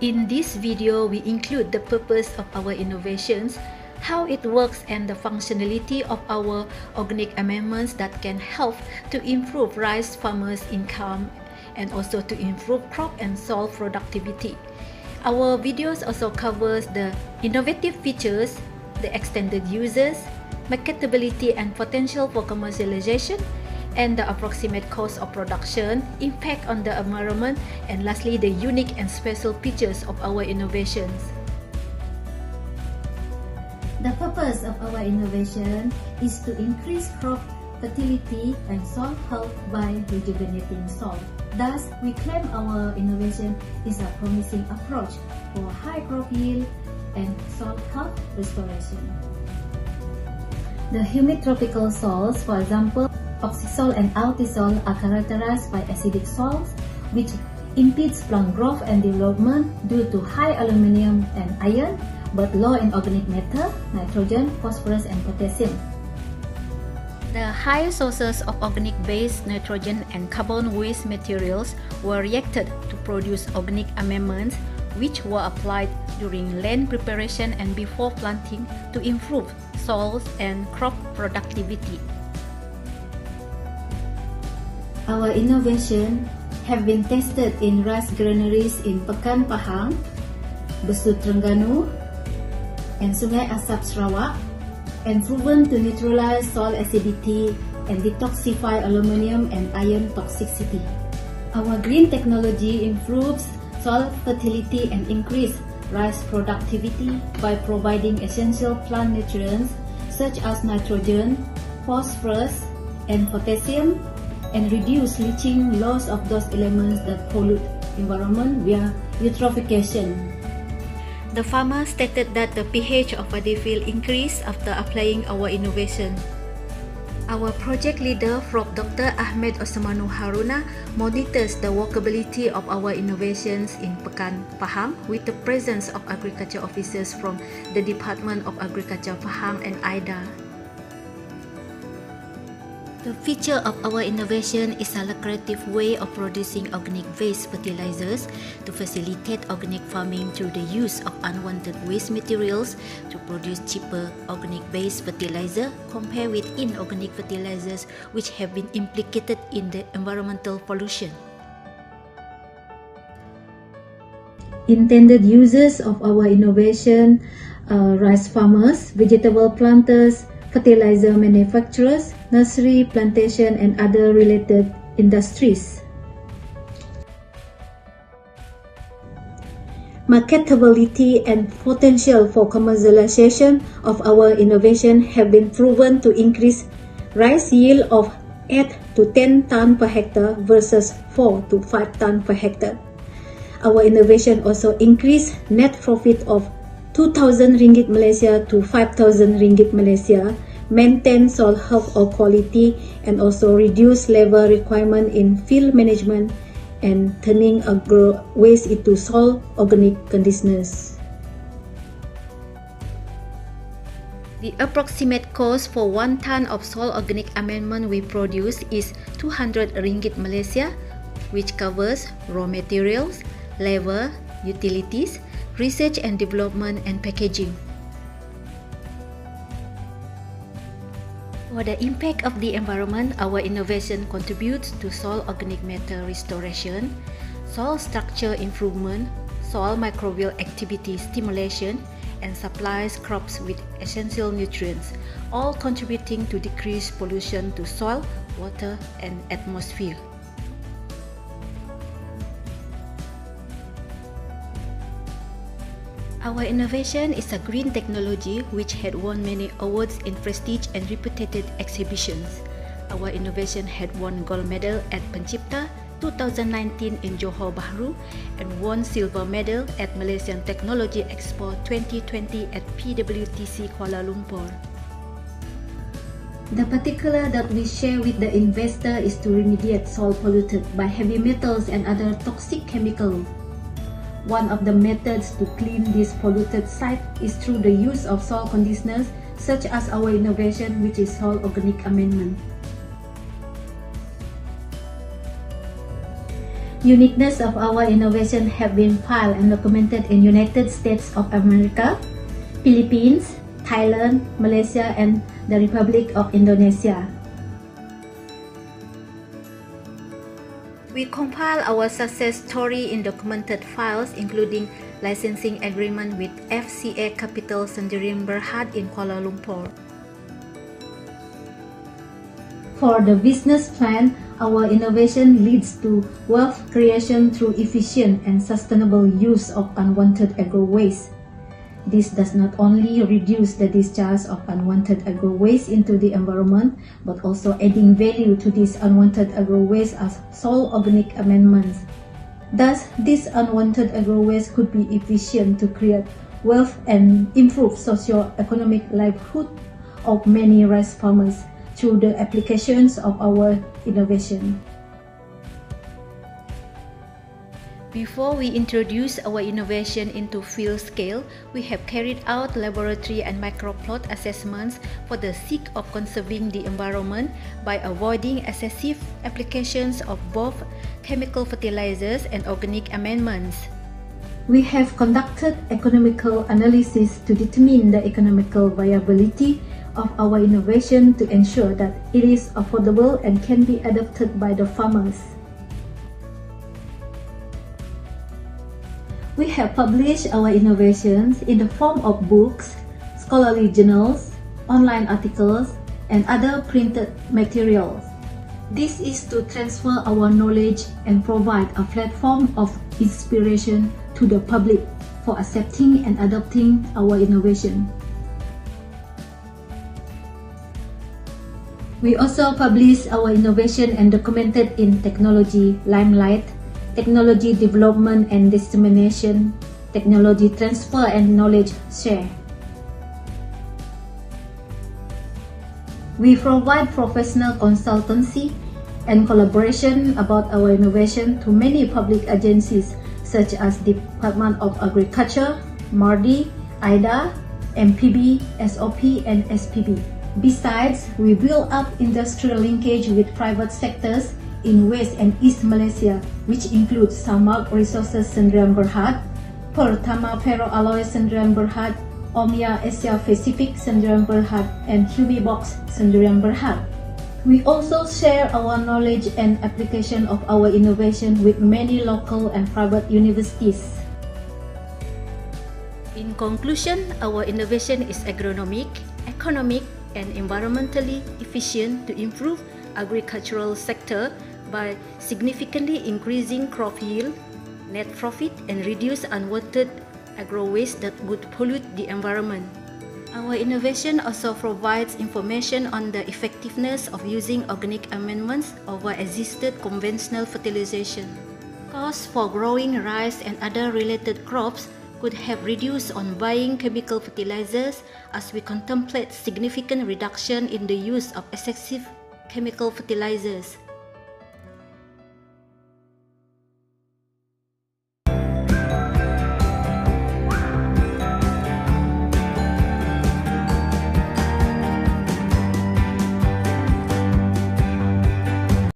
In this video, we include the purpose of our innovations, how it works, and the functionality of our organic amendments that can help to improve rice farmers' income and also to improve crop and soil productivity. Our videos also covers the innovative features, the extended uses, marketability and potential for commercialization, and the approximate cost of production, impact on the environment, and lastly, the unique and special features of our innovations. The purpose of our innovation is to increase crop fertility and soil health by rejuvenating soil. Thus, we claim our innovation is a promising approach for high crop yield and soil health restoration. The humid tropical soils, for example, oxysol and altisol, are characterized by acidic soils, which impedes plant growth and development due to high aluminum and iron, but low in organic matter, nitrogen, phosphorus, and potassium. The high sources of organic-based nitrogen and carbon waste materials were reacted to produce organic amendments, which were applied during land preparation and before planting to improve soils and crop productivity. Our innovation have been tested in rice granaries in Pekan Pahang, Besut Terengganu, and Sungai Asap Sarawak, and proven to neutralize soil acidity and detoxify aluminum and iron toxicity. Our green technology improves soil fertility and increase rice productivity by providing essential plant nutrients such as nitrogen, phosphorus, and potassium, and reduce leaching loss of those elements that pollute environment via eutrophication. The farmer stated that the pH of the field increased after applying our innovation. Our project leader, Prof. Dr. Ahmed Osmanu Haruna, monitors the workability of our innovations in Pekan Pahang with the presence of agriculture officers from the Department of Agriculture Pahang and IDA. The feature of our innovation is a lucrative way of producing organic waste fertilizers to facilitate organic farming through the use of unwanted waste materials to produce cheaper organic-based fertilizer compared with inorganic fertilizers which have been implicated in the environmental pollution. Intended uses of our innovation are rice farmers, vegetable planters, fertilizer manufacturers, nursery, plantation, and other related industries. Marketability and potential for commercialization of our innovation have been proven to increase rice yield of 8 to 10 ton per hectare versus 4 to 5 ton per hectare. Our innovation also increased net profit of 2,000 ringgit Malaysia to 5,000 ringgit Malaysia, maintain soil health or quality, and also reduce labor requirement in field management and turning agro waste into soil organic conditioners. The approximate cost for 1 ton of soil organic amendment we produce is 200 ringgit Malaysia, which covers raw materials, labor, utilities, research and development, and packaging. For the impact of the environment, our innovation contributes to soil organic matter restoration, soil structure improvement, soil microbial activity stimulation, and supplies crops with essential nutrients, all contributing to decrease pollution to soil, water, and atmosphere. Our innovation is a green technology which had won many awards in prestige and reputed exhibitions. Our innovation had won gold medal at Pencipta 2019 in Johor Bahru and won silver medal at Malaysian Technology Expo 2020 at PWTC Kuala Lumpur. The particular that we share with the investor is to remediate soil polluted by heavy metals and other toxic chemicals. One of the methods to clean this polluted site is through the use of soil conditioners such as our innovation, which is soil organic amendment. Uniqueness of our innovation have been filed and documented in United States of America, Philippines, Thailand, Malaysia, and the Republic of Indonesia. We compile our success story in documented files, including licensing agreement with FCA Capital Sendirian Berhad in Kuala Lumpur. For the business plan, our innovation leads to wealth creation through efficient and sustainable use of unwanted agro waste. This does not only reduce the discharge of unwanted agro waste into the environment, but also adding value to this unwanted agro waste as soil organic amendments. Thus, this unwanted agro waste could be efficient to create wealth and improve socio-economic livelihood of many rice farmers through the applications of our innovation. Before we introduce our innovation into field scale, we have carried out laboratory and microplot assessments for the sake of conserving the environment by avoiding excessive applications of both chemical fertilizers and organic amendments. We have conducted economical analysis to determine the economical viability of our innovation to ensure that it is affordable and can be adopted by the farmers. We have published our innovations in the form of books, scholarly journals, online articles, and other printed materials. This is to transfer our knowledge and provide a platform of inspiration to the public for accepting and adopting our innovation. We also published our innovation and documented in Technology Limelight, Technology Development and Dissemination, Technology Transfer and Knowledge Share. We provide professional consultancy and collaboration about our innovation to many public agencies such as Department of Agriculture, MARDI, IDA, MPB, SOP, and SPB. Besides, we build up industrial linkage with private sectors in West and East Malaysia, which includes Samak Resources Sendirian Berhad, Pertama Ferroalloy Sendirian Berhad, OMAR Asia Pacific Sendirian Berhad, and Hubi Box Sendirian Berhad. We also share our knowledge and application of our innovation with many local and private universities. In conclusion, our innovation is agronomic, economic, and environmentally efficient to improve agricultural sector by significantly increasing crop yield, net profit, and reduce unwanted agro waste that would pollute the environment. Our innovation also provides information on the effectiveness of using organic amendments over existed conventional fertilization. Costs for growing rice and other related crops could have reduced on buying chemical fertilizers as we contemplate significant reduction in the use of excessive chemical fertilizers.